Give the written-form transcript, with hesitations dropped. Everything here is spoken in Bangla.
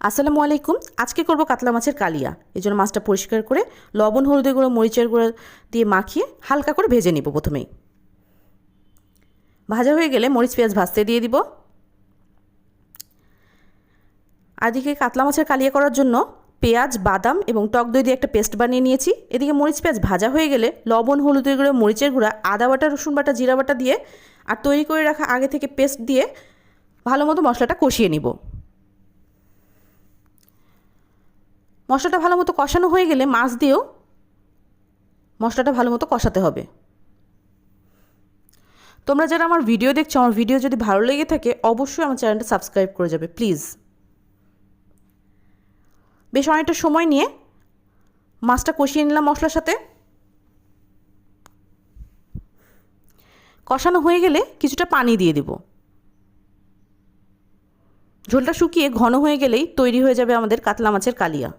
আসসালামু আলাইকুম। আজকে করব কাতলা মাছের কালিয়া। এজন্য মাছটা পরিষ্কার করে লবণ, হলুদের গুঁড়ো, মরিচের গুঁড়ো দিয়ে মাখিয়ে হালকা করে ভেজে নিব। প্রথমেই ভাজা হয়ে গেলে মরিচ পেঁয়াজ ভাজতে দিয়ে দিব। আর এদিকে কাতলা মাছের কালিয়া করার জন্য পেঁয়াজ, বাদাম এবং টক দই দিয়ে একটা পেস্ট বানিয়ে নিয়েছি। এদিকে মরিচ পেঁয়াজ ভাজা হয়ে গেলে লবণ, হলুদের গুঁড়ো, মরিচের গুঁড়া, আদা বাটা, রসুন বাটা, জিরা বাটা দিয়ে আর তৈরি করে রাখা আগে থেকে পেস্ট দিয়ে ভালো মতো মশলাটা কষিয়ে নিব। মশলাটা ভালো মতো কষানো হয়ে গেলে মাছ দিয়েও মশলাটা ভালো মতো কষাতে হবে। তোমরা যারা আমার ভিডিও দেখছো, আমার ভিডিও যদি ভালো লেগে থাকে অবশ্যই আমার চ্যানেলটা সাবস্ক্রাইব করে যাবে প্লিজ। বেশ অনেকটা সময় নিয়ে মাছটা কষিয়ে নিলাম মশলার সাথে। কষানো হয়ে গেলে কিছুটা পানি দিয়ে দেব। ঝোলটা শুকিয়ে ঘন হয়ে গেলেই তৈরি হয়ে যাবে আমাদের কাতলা মাছের কালিয়া।